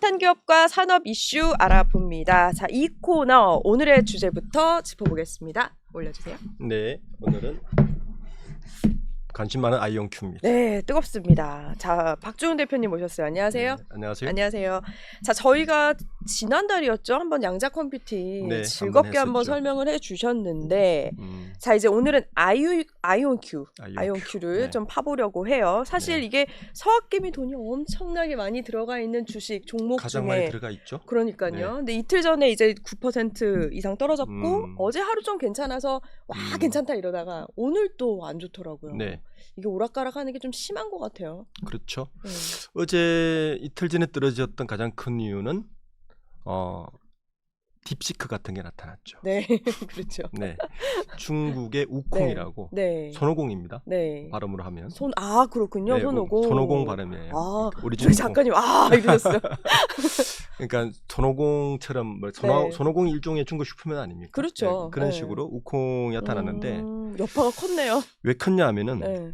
핫한 기업과 산업 이슈 알아봅니다. 자, 이 코너 오늘의 주제부터 짚어보겠습니다. 올려주세요. 네, 오늘은 관심 많은 아이온큐입니다. 네, 뜨겁습니다. 자, 박주훈 대표님 모셨어요. 안녕하세요. 네, 안녕하세요. 안녕하세요. 자, 저희가 지난달이었죠. 한번 양자 컴퓨팅 네, 즐겁게 한번 했었죠. 설명을 해주셨는데, 자, 이제 오늘은 아이온큐를 네. 좀 파보려고 해요. 사실 네. 이게 서학개미 돈이 엄청나게 많이 들어가 있는 주식 종목 가장 중에 많이 들어가 있죠. 그러니까요. 네. 근데 이틀 전에 이제 9% 이상 떨어졌고 어제 하루 좀 괜찮아서 와 괜찮다 이러다가 오늘 또 안 좋더라고요. 네, 이게 오락가락하는 게 좀 심한 것 같아요. 그렇죠. 네. 어제 이틀 전에 떨어졌던 가장 큰 이유는 딥시크 같은 게 나타났죠. 네, 그렇죠. 네, 중국의 우콩이라고 네, 손오공입니다. 네. 발음으로 하면 그렇군요. 네, 손오공. 손오공 발음이에요. 아, 오리지널 저희 작가님 이러셨어요. 그러니까 손오공처럼 네. 손오공이 일종의 중국 슈퍼맨 아닙니까? 그렇죠. 네, 그런 네. 식으로 우콩이 나타났는데 여파가 컸네요. 왜 컸냐 하면은 네.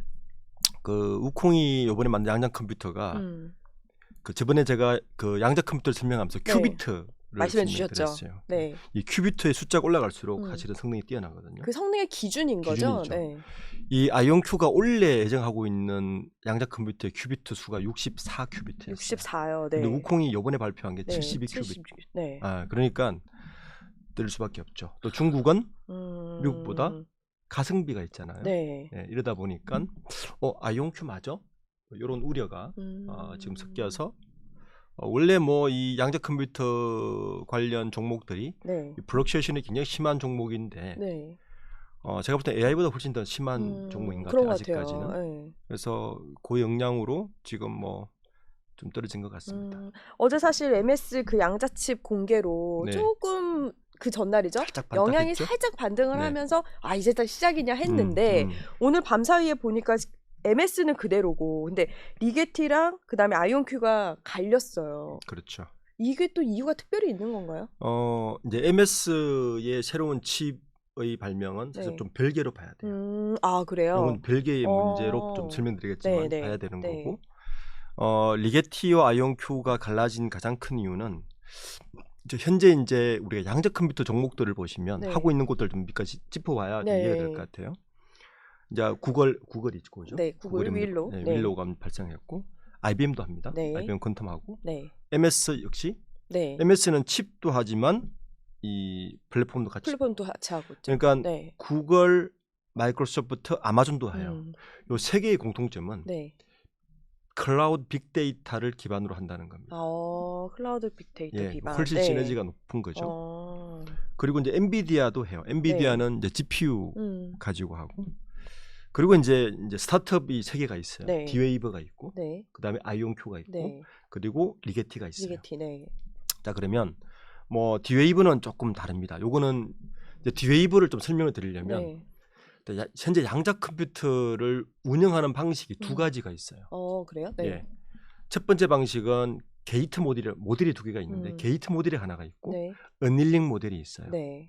그 우콩이 이번에 만든 양자 컴퓨터가 그 저번에 제가 그 양자 컴퓨터를 설명하면서 네. 큐비트를 말씀해 주셨죠. 설명드렸어요. 네. 이 큐비트의 숫자가 올라갈수록 사실은 성능이 뛰어나거든요. 그 성능의 기준인 거죠. 기준이죠. 네. 이 아이온큐가 원래 예정하고 있는 양자 컴퓨터의 큐비트 수가 64큐비트였어요. 64요. 네. 근데 우콩이 이번에 발표한 게 네. 72큐비트. 네. 그러니까 뜰 수밖에 없죠. 또 중국은 미국보다 가성비가 있잖아요. 네. 네, 이러다 보니까 아이온큐 맞아? 이런 우려가 지금 섞여서 원래 뭐 이 양자 컴퓨터 관련 종목들이 네. 블록쉐이션이 굉장히 심한 종목인데 네. 제가 볼 때 AI보다 훨씬 더 심한 종목인 것 그런 같아요. 것 같아요. 아직까지는. 네. 그래서 그 영향으로 지금 뭐 좀 떨어진 것 같습니다. 어제 사실 MS 그 양자칩 공개로 네. 조금 그 전날이죠. 살짝 영향이 반등했죠? 살짝 반등을 네. 하면서 이제 딱 시작이냐 했는데 오늘 밤사이에 보니까 MS는 그대로고 근데 리게티랑 그다음에 아이온큐가 갈렸어요. 그렇죠. 이게 또 이유가 특별히 있는 건가요? 이제 MS의 새로운 칩의 발명은 사실 네. 좀 별개로 봐야 돼요. 그래요? 이건 별개의 문제로 좀 설명드리겠지만 네, 네, 봐야 되는 네. 거고 리게티와 아이온큐가 갈라진 가장 큰 이유는 현재 이제 우리가 양자 컴퓨터 종목들을 보시면 네. 하고 있는 곳들 좀 몇 가지 짚어봐야 네. 이해가 될 것 같아요. 이제 구글이 있고 그죠? 네, 구글 윌로우. 네, 네. 윌로우가 발생했고 IBM도 합니다. 네. IBM 퀀텀하고 네. MS 역시 네. MS는 칩도 하지만 이 플랫폼도 같이. 플랫폼도 같이 하고 있죠. 그러니까 네. 구글, 마이크로소프트, 아마존도 해요. 요 세 개의 공통점은 네. 클라우드 빅데이터를 기반으로 한다는 겁니다. 클라우드 빅데이터 기반. 훨씬 네. 시너지가 높은 거죠. 그리고 이제 엔비디아도 해요. 엔비디아는 이제 GPU 가지고 하고. 그리고 이제 스타트업이 세 개가 있어요. 네. 디웨이버가 있고, 네. 그다음에 아이온큐가 있고, 네. 그리고 리게티가 있어요. 리게티. 네. 자 그러면 뭐 디웨이브는 조금 다릅니다. 요거는 이제 디웨이브를 좀 설명을 드리려면 네. 현재 양자 컴퓨터를 운영하는 방식이 두 가지가 있어요. 그래요? 네. 예. 첫 번째 방식은 게이트 모델이 두 개가 있는데 게이트 모델이 하나가 있고 네. 어닐링 모델이 있어요. 네.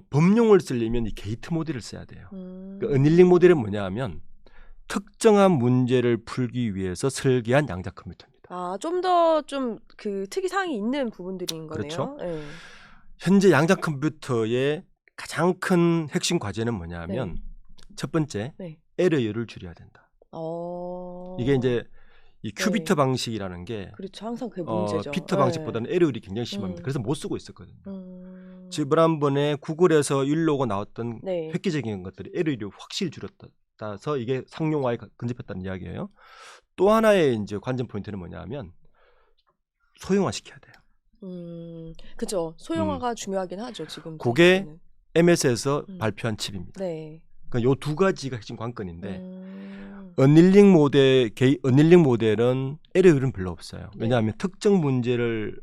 범용을 쓰려면 이 게이트 모델을 써야 돼요. 그 음. 어닐링 모델은 뭐냐 하면 특정한 문제를 풀기 위해서 설계한 양자 컴퓨터입니다. 좀 더 좀 그 특이사항이 있는 부분들인 거네요. 그렇죠. 네. 현재 양자 컴퓨터의 가장 큰 핵심 과제는 뭐냐 하면 첫 번째 네. 에러율을 줄여야 된다. 이게 이제 이 큐비트 네. 방식이라는 게 그렇죠. 항상 그게 문제죠. 비트 방식보다는 에러율이 굉장히 심합니다. 그래서 못 쓰고 있었거든요. 지난번에 구글에서 윌로우가 나왔던 네. 획기적인 것들이 에러율이 확실히 줄었다서 이게 상용화에 근접했다는 이야기예요. 또 하나의 이제 관전 포인트는 뭐냐하면 소형화시켜야 돼요. 그렇죠. 소형화가 중요하긴 하죠. 지금. 그게 MS에서 발표한 칩입니다. 네. 그러니까 요 두 가지가 핵심 관건인데 어닐링 모델은 에러율은 별로 없어요. 왜냐하면 특정 문제를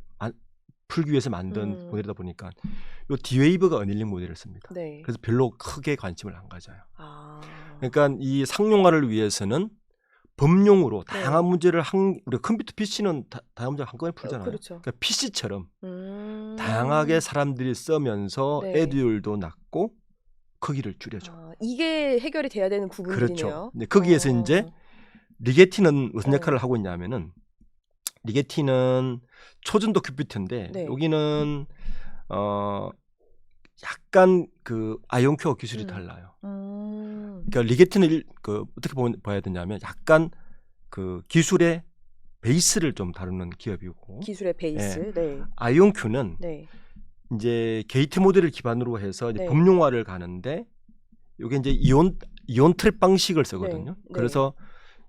풀기 위해서 만든 모델이다 보니까 요 디웨이브가 어닐링 모델을 씁니다. 네. 그래서 별로 크게 관심을 안 가져요. 그러니까 이 상용화를 위해서는 범용으로 다양한 문제를 우리가 컴퓨터 PC는 다양한 문제를 한꺼번에 풀잖아요. 그렇죠. 그러니까 PC처럼 다양하게 사람들이 쓰면서 에러율도 낮고 크기를 줄여줘. 이게 해결이 돼야 되는 부분이네요. 그렇죠. 근데 거기에서 이제 리게티는 무슨 역할을 하고 있냐면은 리게티는 초전도 컴퓨터인데 네. 여기는 약간 그 아이온큐어 기술이 달라요. 그러니까 리게티는 어떻게 봐야 되냐면 약간 그 기술의 베이스를 좀 다루는 기업이고 기술의 베이스. 네. 아이온큐는 네. 이제 게이트 모델을 기반으로 해서 이제 네. 범용화를 가는데 이게 이제 이온 트랩 방식을 쓰거든요. 네. 그래서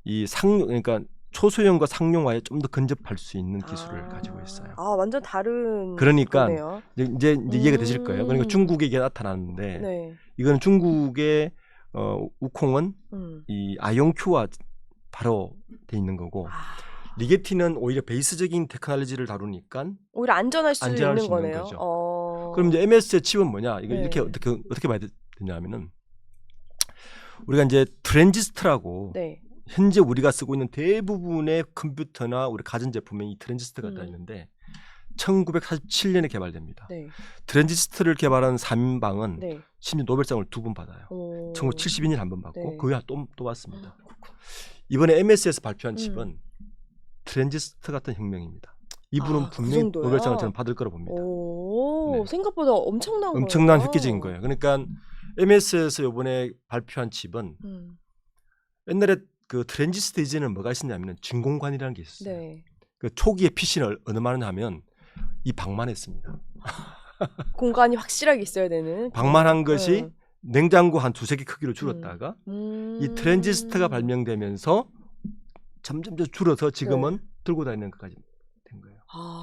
이 그러니까 초소형과 상용화에 좀 더 근접할 수 있는 기술을 가지고 있어요. 아, 완전 다른 그러니까 거네요. 이제 이해가 되실 거예요. 그러니까 중국에 이게 나타났는데 네. 이거는 중국의 우콩은 이 아이온큐와 바로 돼 있는 거고 리게티는 오히려 베이스적인 테크놀로지를 다루니까 오히려 안전할 수 있는 거네요. 거죠. 그럼 이제 MS의 칩은 뭐냐? 이거 네. 이렇게 어떻게 봐야 되냐면은 우리가 이제 트랜지스터라고 네. 현재 우리가 쓰고 있는 대부분의 컴퓨터나 우리 가전제품에 이 트랜지스터가 다 있는데 1947년에 개발됩니다. 네. 트랜지스터를 개발한 3인방은 네. 심지어 노벨상을 2번 받아요. 1972년에 한 번 받고 네. 그 후에 또 받습니다. 이번에 MS에서 발표한 칩은 트랜지스터 같은 혁명입니다. 이분은 분명히 그 노벨상을 저는 받을 거라고 봅니다. 네. 생각보다 엄청난 획기적인 거예요. 그러니까 MS에서 이번에 발표한 칩은 옛날에 그 트랜지스터 이전에는 뭐가 있었냐면 진공관이라는 게 있었어요. 네. 그 초기에 PC는 얼마나 하면 이 방만했습니다. 공간이 확실하게 있어야 되는. 방만한 것이 냉장고 한 2-3개 크기로 줄었다가 이 트랜지스터가 발명되면서 점점 줄어서 지금은 들고 다니는 것까지 된 거예요.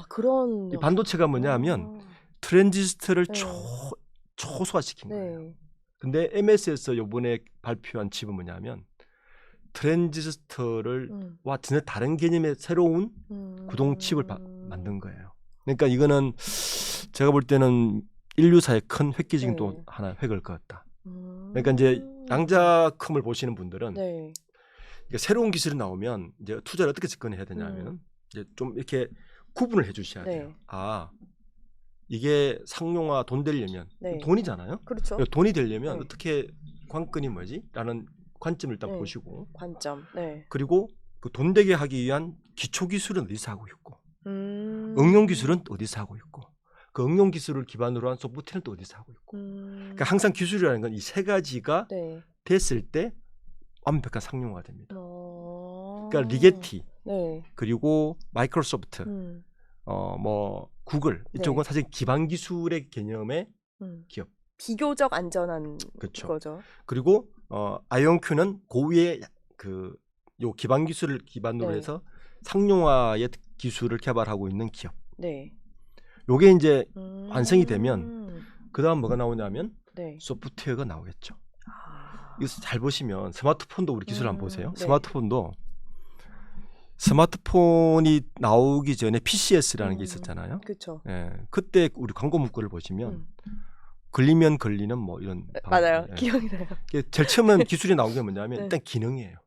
그런. 이 반도체가 뭐냐면 트랜지스터를 초소화시킨 거예요. 근데 MS에서 이번에 발표한 칩은 뭐냐면 트랜지스터를 전혀 다른 개념의 새로운 구동 칩을 만든 거예요. 그러니까 이거는 제가 볼 때는 인류사의 큰 획기적인 또 하나 획을 그었다. 그러니까 이제 양자컴을 보시는 분들은 새로운 기술이 나오면 이제 투자를 어떻게 접근해야 되냐면 이제 좀 이렇게 구분을 해주셔야 돼요. 이게 상용화 돈 되려면 돈이잖아요. 그렇죠. 돈이 되려면 어떻게 관건이 뭐지?라는 관점을 일단 보시고 관점. 그리고 그 돈 되게 하기 위한 기초 기술은 어디서 하고 있고 응용 기술은 어디서 하고 있고 그 응용 기술을 기반으로 한 소프트웨어는 또 어디서 하고 있고 그러니까 항상 기술이라는 건 이 세 가지가 됐을 때 완벽한 상용화가 됩니다. 그러니까 리게티 그리고 마이크로소프트 뭐 구글 이쪽은 사실 기반 기술의 개념의 기업. 비교적 안전한 그렇죠. 거죠. 그리고 아이온큐는 고위의 요 기반 기술을 기반으로 해서 상용화의 기술을 개발하고 있는 기업. 요게 이제 완성이 되면 그다음 뭐가 나오냐면 소프트웨어가 나오겠죠. 이거 잘 보시면 스마트폰도 우리 기술 한번 보세요. 스마트폰이 나오기 전에 PCS라는 게 있었잖아요. 그렇죠. 그때 우리 광고 문구를 보시면 걸리면 걸리는 뭐 이런 맞아요. 기억이 나요. 제일 처음 기술이 나온 게 뭐냐면 일단 기능이에요.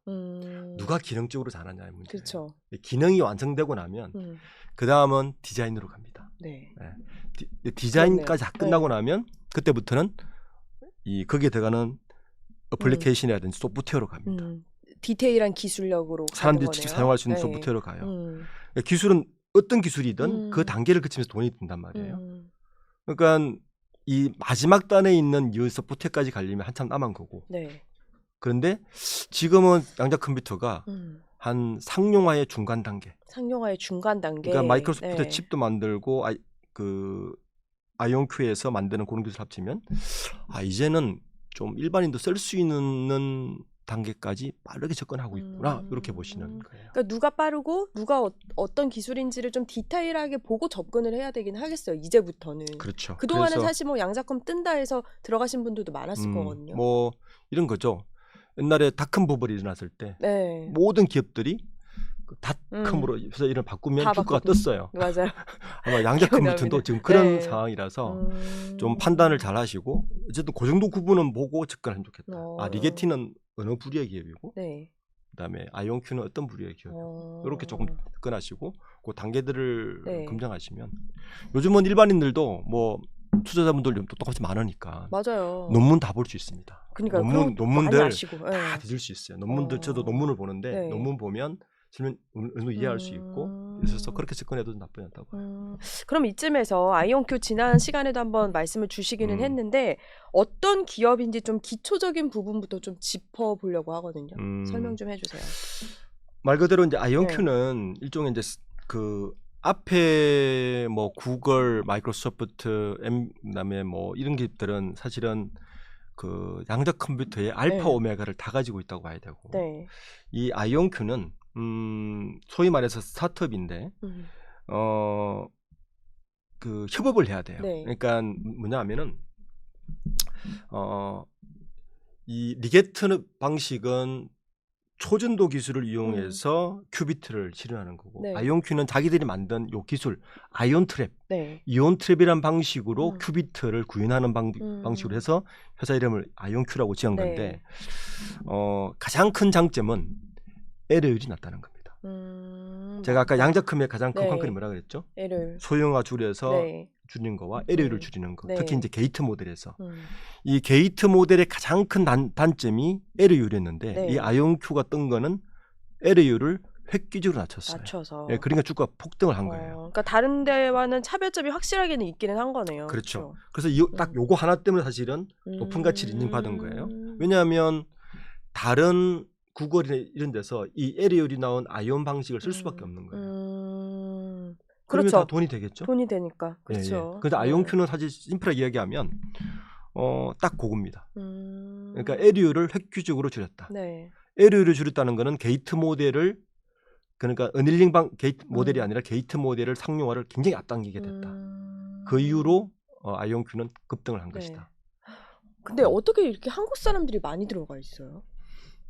누가 기능적으로 잘하냐의 문제예요. 그렇죠. 기능이 완성되고 나면 그 다음은 디자인으로 갑니다. 디자인까지 다 끝나고 나면 그때부터는 거기에 들어가는 어플리케이션이라든지 소프트웨어로 갑니다. 디테일한 기술력으로 사람들이 직접 사용할 수 있는 소프트웨어로 가요. 기술은 어떤 기술이든 그 단계를 거치면서 돈이 든단 말이에요. 그러니까 이 마지막 단에 있는 이 소프트웨어까지 가려면 한참 남은 거고. 그런데 지금은 양자 컴퓨터가 한 상용화의 중간 단계. 그러니까 마이크로소프트 칩도 만들고 아이온큐에서 만드는 그런 기술 합치면 이제는 좀 일반인도 쓸 수 있는 단계까지 빠르게 접근하고 있구나 이렇게 보시는 거예요. 그러니까 누가 빠르고 누가 어떤 기술인지를 좀 디테일하게 보고 접근을 해야 되긴 하겠어요. 이제부터는. 그렇죠. 그동안은 사실 뭐 양자컴 뜬다 해서 들어가신 분들도 많았을 거거든요. 뭐 이런 거죠. 옛날에 닷컴 버블이 일어났을 때 모든 기업들이 닷컴으로 해서 이름 바꾸면 주가가 떴어요. 맞아요. 아마 양자 컴퓨터도 지금 그런 상황이라서 좀 판단을 잘 하시고 어쨌든 그 정도 구분은 보고 접근하면 좋겠다. 리게티는 어느 부류의 기업이고 그다음에 아이온큐는 어떤 부류의 기업이고 이렇게 조금 접근하시고 그 단계들을 검증하시면 요즘은 일반인들도 뭐 투자자분들 똑같이 많으니까 맞아요. 논문 다 볼 수 있습니다. 그러니까 논문들 다 뒤질 수 있어요. 논문들 저도 논문을 보는데 논문 보면 어느 정도 이해할 수 있고 있어서 그렇게 접근해도 나쁘지 않다고 봐요. 그럼 이쯤에서 아이온큐 지난 시간에도 한번 말씀을 주시기는 했는데 어떤 기업인지 좀 기초적인 부분부터 좀 짚어보려고 하거든요. 설명 좀 해주세요. 말 그대로 이제 아이온큐는 일종의 이제 그 앞에 뭐 구글, 마이크로소프트, 그다음에 뭐 이런 기업들은 사실은 그 양자 컴퓨터의 알파 오메가를 다 가지고 있다고 봐야 되고 이 아이온큐는 소위 말해서 스타트업인데 그 협업을 해야 돼요. 그러니까 뭐냐면은 이 리게트 방식은 초전도 기술을 이용해서 큐비트를 실현하는 거고 아이온큐는 자기들이 만든 요 기술 아이온 트랩, 이온 트랩이란 방식으로 큐비트를 구현하는 방식으로 해서 회사 이름을 아이온큐라고 지은 건데 가장 큰 장점은 에러율이 낮다는 겁니다. 제가 아까 양자컴의 가장 큰 관건이 뭐라 그랬죠? 에러율. 소형화 줄여서 줄이는 거와 에러율을 줄이는 거. 특히 이제 게이트 모델에서 이 게이트 모델의 가장 큰 단점이 에러율이었는데 이 아이온큐가 뜬 거는 에러율을 획기적으로 낮췄어요. 그러니까 주가 폭등을 한 거예요. 그러니까 다른 데와는 차별점이 확실하게는 있기는 한 거네요. 그렇죠. 그래서 딱 요거 하나 때문에 사실은 높은 가치를 인정받은 거예요. 왜냐하면 다른 구글이나 이런 데서 이 에러율이 나온 아이온 방식을 쓸 수밖에 없는 거예요. 그러면 다 돈이 되겠죠. 돈이 되니까. 그렇죠. 그런데 아이온큐는 사실 심플하게 이야기하면 딱 그겁니다. 그러니까 에러율을 획기적으로 줄였다. 에러율을 줄였다는 거는 게이트 모델을 그러니까 어닐링 게이트 모델이 아니라 게이트 모델을 상용화를 굉장히 앞당기게 됐다. 그 이후로 아이온큐는 급등을 한 것이다. 근데 어떻게 이렇게 한국 사람들이 많이 들어가 있어요?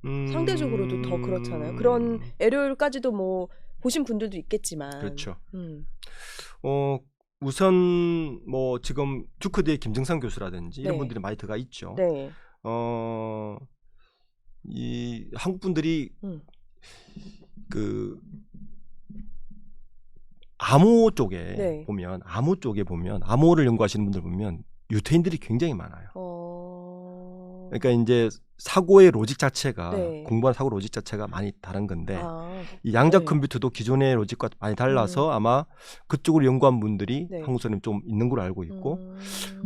상대적으로도 더 그렇잖아요. 그런 에러율까지도 뭐 보신 분들도 있겠지만. 그렇죠. 우선 뭐 지금 듀크대의 김정상 교수라든지 이런 분들이 많이 들어가 있죠. 이 한국 분들이 그 암호 쪽에 보면 암호를 연구하시는 분들 보면 유태인들이 굉장히 많아요. 그러니까 이제 사고의 로직 자체가 공부한 사고 로직 자체가 많이 다른 건데 이 양자 컴퓨터도 기존의 로직과 많이 달라서 아마 그쪽으로 연구한 분들이 한국 사람이 좀 있는 걸로 알고 있고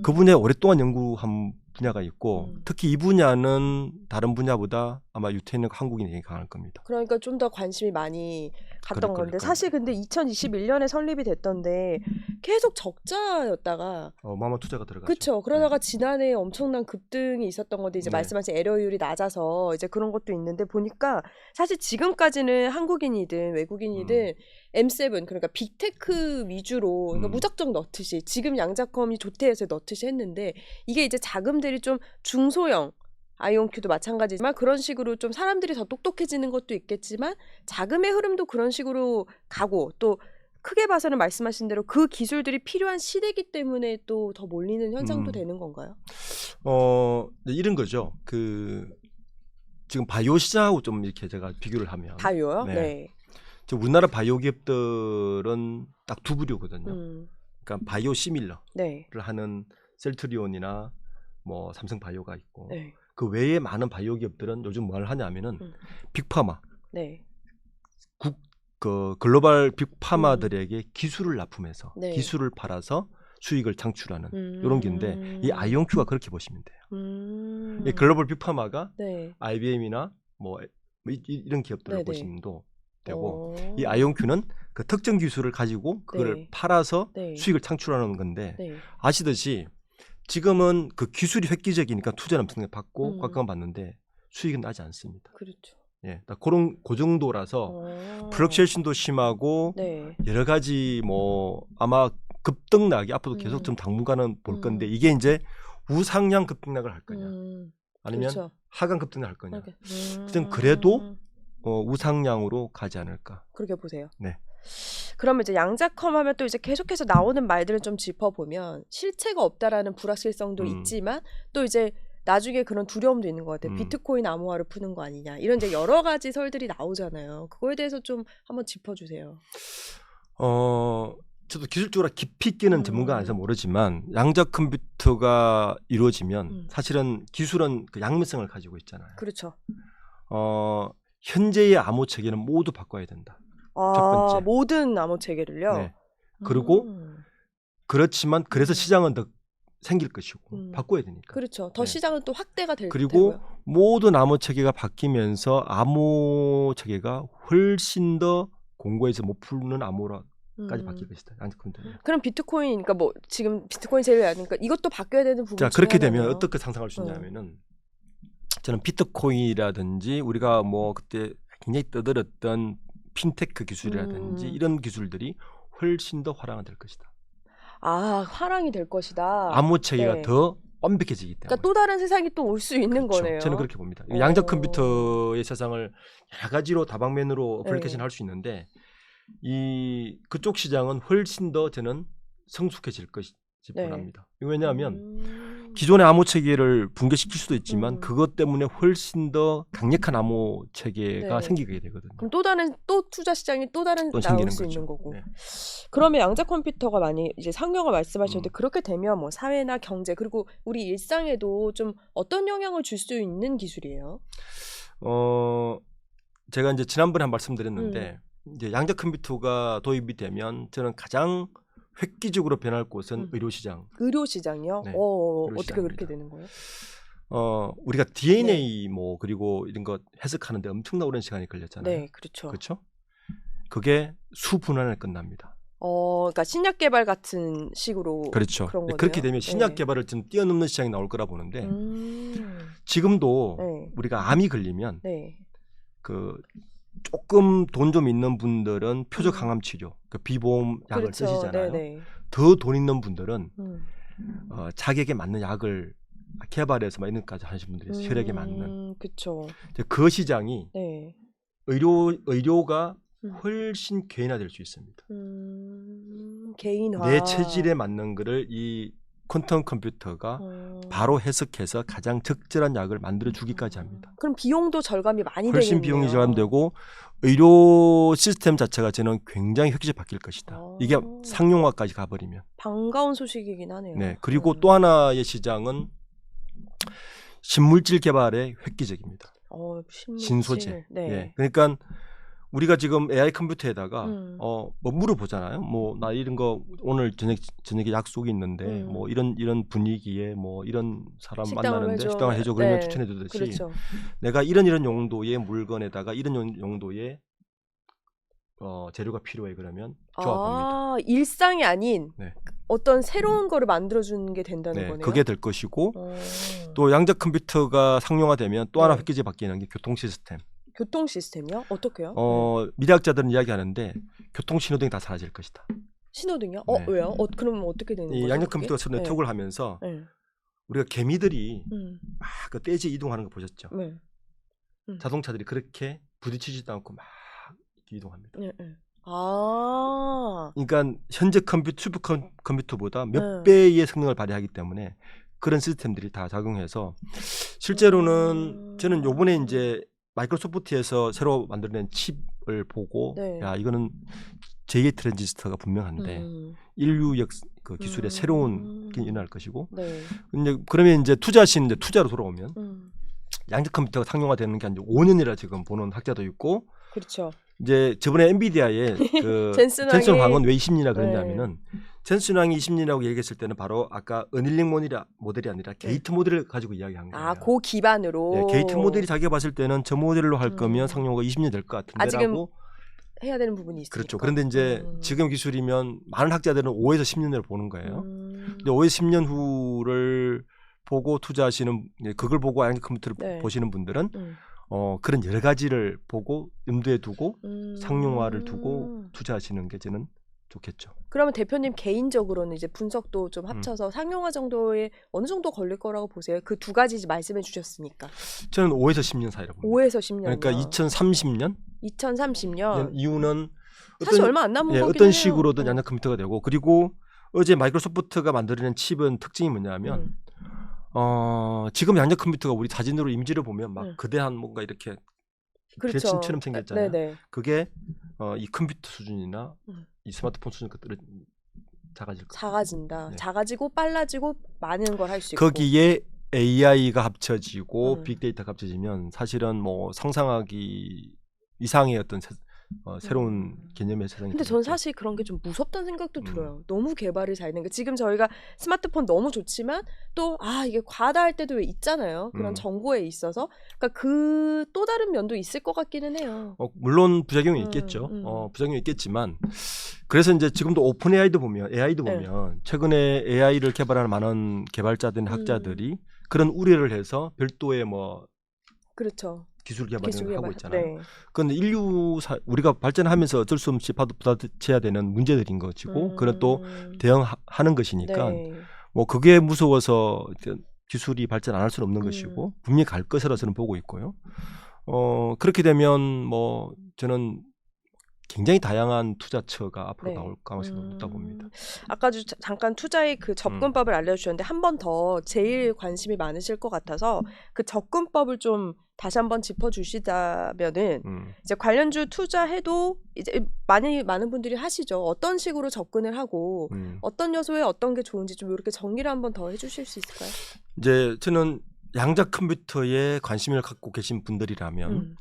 그분의 오랫동안 연구한 분야가 있고 특히 이 분야는 다른 분야보다 아마 유태인과 한국인이 되게 강할 겁니다. 그러니까 좀 더 관심이 많이 갔던 건데 사실 근데 2021년에 설립이 됐던데 계속 적자였다가 어마어마한 투자가 들어갔죠. 그렇죠. 그러다가 지난해 엄청난 급등이 있었던 건데 이제 말씀하신 에러율이 낮아서 이제 그런 것도 있는데 보니까 사실 지금까지는 한국인이든 외국인이든 M7 그러니까 빅테크 위주로 그러니까 무작정 넣듯이 지금 양자컴이 조태해서 넣듯이 했는데 이게 이제 자금들이 좀 중소형 아이온큐도 마찬가지지만 그런 식으로 좀 사람들이 더 똑똑해지는 것도 있겠지만 자금의 흐름도 그런 식으로 가고 또 크게 봐서는 말씀하신 대로 그 기술들이 필요한 시대이기 때문에 또 더 몰리는 현상도 되는 건가요? 이런 거죠. 그 지금 바이오 시장하고 좀 이렇게 제가 비교를 하면 바이오요? 지금 우리나라 바이오 기업들은 딱 두 부류거든요. 그러니까 바이오 시밀러를 하는 셀트리온이나 뭐 삼성 바이오가 있고 그 외에 많은 바이오 기업들은 요즘 뭘 하냐면은 빅파마, 그 글로벌 빅파마들에게 기술을 납품해서 기술을 팔아서 수익을 창출하는 이런 게인데 이 아이온큐가 그렇게 보시면 돼요. 이 글로벌 빅파마가 IBM이나 뭐 이런 기업들을 보시면도 되고 이 아이온큐는 그 특정 기술을 가지고 그걸 팔아서 수익을 창출하는 건데 아시듯이 지금은 그 기술이 획기적이니까 투자는 엄청나게 받고 곽광 받는데 수익은 나지 않습니다. 그렇죠. 그런 그 정도라서 플럭셰이션도 심하고 여러 가지 뭐 아마 급등락이 앞으로도 계속 좀 당분간은 볼 건데 이게 이제 우상향 급등락을 할 거냐 아니면 하강 급등락을 할 거냐. 그래도 우상향으로 가지 않을까. 그렇게 보세요. 그러면 이제 양자컴 하면 또 이제 계속해서 나오는 말들을 좀 짚어보면 실체가 없다라는 불확실성도 있지만 또 이제 나중에 그런 두려움도 있는 것 같아요. 비트코인 암호화를 푸는 거 아니냐 이런 이제 여러 가지 설들이 나오잖아요. 그거에 대해서 좀 한번 짚어주세요. 저도 기술적으로 깊이 있게는 전문가 아니라서 모르지만 양자 컴퓨터가 이루어지면 사실은 기술은 그 양면성을 가지고 있잖아요. 그렇죠. 현재의 암호 체계는 모두 바꿔야 된다. 첫 번째. 모든 암호 체계를요. 네. 그리고 그렇지만 그래서 시장은 더 생길 것이고 바꿔야 되니까. 그렇죠. 더 네. 시장은 또 확대가 될 그리고 테고요. 모든 암호 체계가 바뀌면서 암호 체계가 훨씬 더 공고해서 못 푸는 암호라까지 바뀔 것이다. 그럼 비트코인, 그러니까 뭐 지금 비트코인 제일 아니까 이것도 바뀌어야 되는 부분. 자, 중에 그렇게 되면 하나네요. 어떻게 상상할 수 있냐면은 저는 비트코인이라든지 우리가 뭐 그때 굉장히 떠들었던 핀테크 기술이라든지 이런 기술들이 훨씬 더 활성화될 것이다. 화랑이 될 것이다. 암호 체계가 네. 더 완벽해지기 때문에. 그러니까 또 다른 세상이 또 올 수 있는 그렇죠. 거네요. 저는 그렇게 봅니다. 양적 컴퓨터의 세상을 여러 가지로 다방면으로 어플리케이션 할 수 있는데 그쪽 시장은 훨씬 더 저는 성숙해질 것이 뻔합니다. 왜냐하면 기존의 암호 체계를 붕괴시킬 수도 있지만 그것 때문에 훨씬 더 강력한 암호 체계가 생기게 되거든요. 그럼 또 투자 시장이 또 다른 나올 수 있는 거고. 네. 그러면 양자 컴퓨터가 많이 이제 상용화 말씀하셨는데 그렇게 되면 뭐 사회나 경제 그리고 우리 일상에도 좀 어떤 영향을 줄 수 있는 기술이에요? 제가 이제 지난번에 한 말씀드렸는데 이제 양자 컴퓨터가 도입이 되면 저는 가장 획기적으로 변할 곳은 의료 시장. 의료 시장이요? 네, 어떻게 그렇게 되는 거예요? 우리가 DNA 뭐 그리고 이런 거 해석하는데 엄청나 오랜 시간이 걸렸잖아요. 네, 그렇죠. 그렇죠? 그게 수분 안에 끝납니다. 그러니까 신약 개발 같은 식으로 그렇죠. 그런 거네요. 그렇게 되면 신약 개발을 좀 뛰어넘는 시장이 나올 거라 보는데 지금도 우리가 암이 걸리면 그 조금 돈 좀 있는 분들은 표적 항암 치료, 그 비보험 약을 쓰시잖아요. 더 돈 있는 분들은 자격에 맞는 약을 개발해서 막 이런 것까지 하시는 분들이 있어요. 혈액에 맞는. 그렇죠. 그 시장이 의료가 훨씬 개인화될 수 있습니다. 개인화. 내 체질에 맞는 거를 이 퀀텀 컴퓨터가 바로 해석해서 가장 적절한 약을 만들어 주기까지 합니다. 그럼 비용도 절감이 많이 되겠네요. 훨씬 비용이 절감되고 의료 시스템 자체가 저는 굉장히 획기적으로 바뀔 것이다. 이게 상용화까지 가버리면. 반가운 소식이긴 하네요. 네, 그리고 또 하나의 시장은 신물질 개발에 획기적입니다. 신소재. 네. 그러니까 우리가 지금 AI 컴퓨터에다가 뭐 물어보잖아요. 뭐 나 이런 거 오늘 저녁에 약속이 있는데 뭐 이런 분위기에 뭐 이런 사람 만나는데 식당을 해줘 그러면 추천해 주듯이 그렇죠. 내가 이런 용도의 물건에다가 이런 용도의 재료가 필요해 그러면 조합합니다. 일상이 아닌 어떤 새로운 거를 만들어주는 게 된다는 거네요. 그게 될 것이고 또 양자 컴퓨터가 상용화되면 또 하나 획기적으로 바뀌는 게 교통 시스템. 교통 시스템이요? 어떻게요? 미래학자들은 이야기하는데 교통 신호등이 다 사라질 것이다. 신호등이요? 왜요? 그러면 어떻게 되는 거죠? 이 양자 컴퓨터가 서로 네트워크를 하면서 우리가 개미들이 막 그 떼지 이동하는 거 보셨죠? 자동차들이 그렇게 부딪히지도 않고 막 이동합니다. 그러니까 현재 슈퍼컴퓨터보다 몇 배의 성능을 발휘하기 때문에 그런 시스템들이 다 작용해서 실제로는 저는 요번에 이제 마이크로소프트에서 새로 만들어낸 칩을 보고 야 이거는 제2의 트랜지스터가 분명한데 인류 그 기술의 새로운 게 일어날 것이고 근데 그러면 이제 투자로 돌아오면 양자 컴퓨터가 상용화되는 게 한 5년이라 지금 보는 학자도 있고 그렇죠. 이제 저번에 엔비디아의 그 젠슨 황은 왜 20년이라 그랬냐면은 젠슨 황이 20년이라고 얘기했을 때는 바로 아까 어닐링 모델이 아니라 게이트 모델을 가지고 이야기한 거예요. 그 기반으로. 게이트 모델이 자기가 봤을 때는 저 모델로 할 거면 상용화가 20년 될 것 같은데라고. 아직은 해야 되는 부분이 있으니까. 그렇죠. 그런데 이제 지금 기술이면 많은 학자들은 5에서 10년을 보는 거예요. 근데 5에서 10년 후를 보고 투자하시는 그걸 보고 양자 컴퓨터를 보시는 분들은 그런 여러 가지를 보고 염두에 두고 상용화를 두고 투자하시는 게 저는 좋겠죠. 그러면 대표님 개인적으로는 이제 분석도 좀 합쳐서 상용화 정도에 어느 정도 걸릴 거라고 보세요? 그 두 가지 말씀해 주셨으니까. 저는 5에서 10년 사이라고 봅니다. 5에서 10년. 그러니까 2030년? 2030년. 이유는 사실 얼마 안 남은 거긴 어떤 식으로든 양자 컴퓨터가 되고 그리고 어제 마이크로소프트가 만들어낸 칩은 특징이 뭐냐면 지금 양자 컴퓨터가 우리 사진으로 이미지를 보면 막 거대한 뭔가 이렇게 비례침처럼 생겼잖아요. 그게 이 컴퓨터 수준이나 이 스마트폰 수준 것들은 작아진다. 작아지고 빨라지고 많은 걸 할 수 있고. 거기에 AI가 합쳐지고 빅데이터가 합쳐지면 사실은 뭐 상상하기 이상의 어떤 새로운 개념의 세상이. 근데 전 사실 그런 게 좀 무섭다는 생각도 들어요. 너무 개발이 잘 된 게 지금 저희가 스마트폰 너무 좋지만 또 이게 과하다 할 때도 왜 있잖아요. 그런 정보에 있어서 그러니까 그 또 다른 면도 있을 것 같기는 해요. 물론 부작용이 있겠죠. 부작용이 있겠지만 그래서 이제 지금도 오픈 AI도 보면 최근에 AI를 개발하는 많은 개발자들, 학자들이 그런 우려를 해서 별도의 뭐 그렇죠. 기술 개발을 하고 있잖아요. 네. 그건 우리가 발전하면서 어쩔 수 없이 부딪혀야 되는 문제들인 것이고 그걸 또 대응하는 것이니까 네. 뭐 그게 무서워서 기술이 발전 안 할 수는 없는 것이고 분명히 갈 것이라 저는 보고 있고요. 그렇게 되면 뭐 저는 굉장히 다양한 투자처가 앞으로 나올 가능성이 높다 봅니다. 아까 잠깐 투자의 그 접근법을 알려주셨는데 한 번 더 제일 관심이 많으실 것 같아서 그 접근법을 좀 다시 한번 짚어주시자면은 이제 관련주 투자해도 이제 많은 분들이 하시죠. 어떤 식으로 접근을 하고 어떤 요소에 어떤 게 좋은지 좀 이렇게 정리를 한번 더 해주실 수 있을까요? 이제 저는 양자 컴퓨터에 관심을 갖고 계신 분들이라면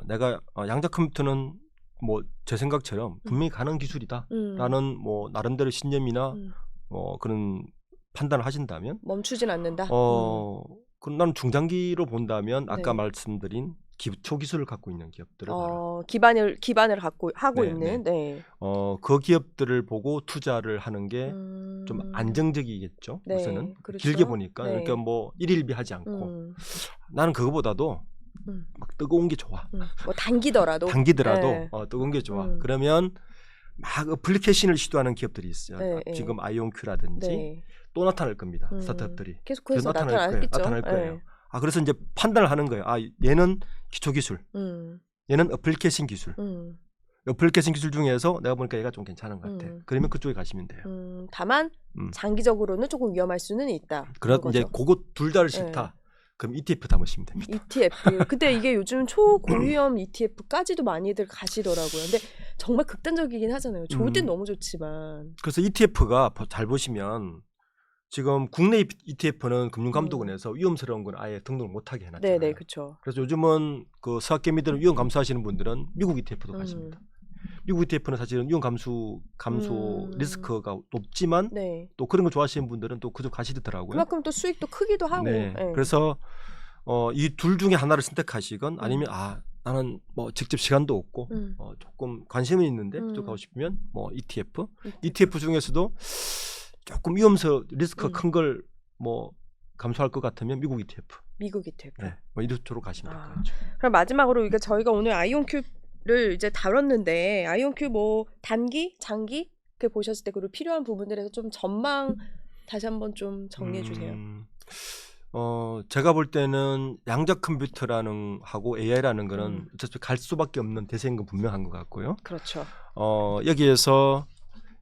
내가 양자 컴퓨터는 뭐 제 생각처럼 분명히 가는 기술이다라는 뭐 나름대로 신념이나 그런 판단을 하신다면 멈추진 않는다. 그럼 나는 중장기로 본다면 아까 말씀드린 기초 기술을 갖고 있는 기업들을 기반을 갖고 하고 있는 그 기업들을 보고 투자를 하는 게 좀 안정적이겠죠. 우선은 그렇죠. 길게 보니까 그러니까 뭐 일일비하지 않고 나는 그거보다도 막 뜨거운 게 좋아. 뭐 단기더라도 뜨거운 게 좋아. 그러면 막 어플리케이션을 시도하는 기업들이 있어요. 지금 아이온큐라든지 또 나타날 겁니다. 스타트업들이 계속해서 나타날 거예요. 그래서 이제 판단을 하는 거예요. 얘는 기초 기술, 얘는 어플리케이션 기술. 어플리케이션 기술 중에서 내가 보니까 얘가 좀 괜찮은 것 같아. 그러면 그쪽에 가시면 돼요. 다만 장기적으로는 조금 위험할 수는 있다. 그럼 이제 그거 둘 다를 싫다. 그럼 ETF 담으시면 됩니다. ETF. 근데 이게 요즘 초고위험 ETF까지도 많이들 가시더라고요. 근데 정말 극단적이긴 하잖아요. 좋을 땐 너무 좋지만. 그래서 ETF가 잘 보시면 지금 국내 ETF는 금융감독원에서 위험스러운 건 아예 등록을 못하게 해놨잖아요. 네네, 그렇죠. 그래서 요즘은 그 서학개미들은 위험 감수하시는 분들은 미국 ETF도 가십니다. 미국 ETF는 사실은 위험 감소 리스크가 높지만 또 그런 거 좋아하시는 분들은 또 그쪽 가시더라고요. 그만큼 또 수익도 크기도 하고. 그래서 이 둘 중에 하나를 선택하시건 아니면 나는 뭐 직접 시간도 없고 조금 관심은 있는데 그쪽 가고 싶으면 뭐 ETF 중에서도 조금 리스크가 큰 걸 뭐 감소할 것 같으면 미국 ETF. 뭐 이쪽으로 가시면 될 거죠. 그럼 마지막으로 이게 저희가 오늘 아이온큐를 이제 다뤘는데 아이온큐 뭐 단기, 장기 그 보셨을 때 그리고 필요한 부분들에서 좀 전망 다시 한번 좀 정리해 주세요. 제가 볼 때는 양자 컴퓨터라는 하고 AI라는 거는 어차피 갈 수밖에 없는 대세인 건 분명한 것 같고요. 그렇죠. 여기에서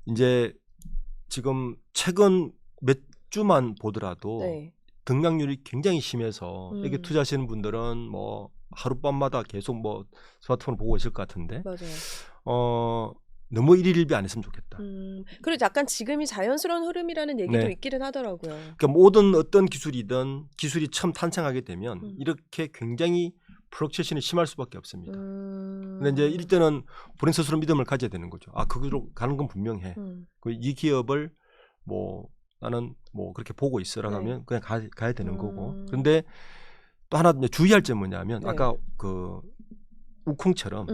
이제 지금 최근 몇 주만 보더라도 등락률이 굉장히 심해서 여기 투자하시는 분들은 뭐 하룻밤마다 계속 뭐 스마트폰을 보고 있을 것 같은데 너무 일일비 안 했으면 좋겠다. 그리고 약간 지금이 자연스러운 흐름이라는 얘기도 있기는 하더라고요. 그러니까 모든 어떤 기술이든 기술이 처음 탄생하게 되면 이렇게 굉장히 플럭츄에이션이 심할 수밖에 없습니다. 근데 이제 이럴 때는 본인 스스로 믿음을 가져야 되는 거죠. 그거로 가는 건 분명해. 이 기업을 뭐 나는 뭐 그렇게 보고 있으라고 하면 그냥 가야 되는 거고. 그런데 또 하나 주의할 점은 뭐냐면 아까 그 우콩처럼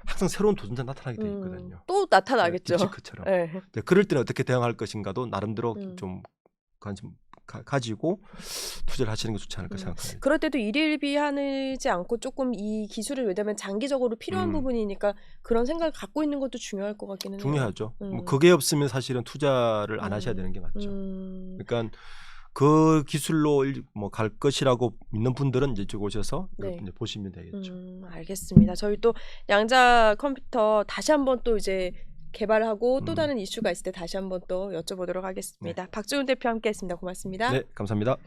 항상 새로운 도전자 나타나게 돼 있거든요. 또 나타나겠죠. 딥시크처럼. 그럴 때는 어떻게 대응할 것인가도 나름대로 좀 관심 가지고 투자를 하시는 게 좋지 않을까 생각합니다. 그럴 때도 일일비 하지 않고 조금 이 기술을 왜냐하면 장기적으로 필요한 부분이니까 그런 생각을 갖고 있는 것도 중요할 것 같기는 해요. 중요하죠. 뭐 그게 없으면 사실은 투자를 안 하셔야 되는 게 맞죠. 그러니까 그 기술로 뭐 갈 것이라고 믿는 분들은 이제 이쪽 오셔서 이제 보시면 되겠죠. 알겠습니다. 저희 또 양자 컴퓨터 다시 한번 또 이제 개발하고 또 다른 이슈가 있을 때 다시 한번 또 여쭤보도록 하겠습니다. 박주훈 대표 함께했습니다. 고맙습니다. 네, 감사합니다.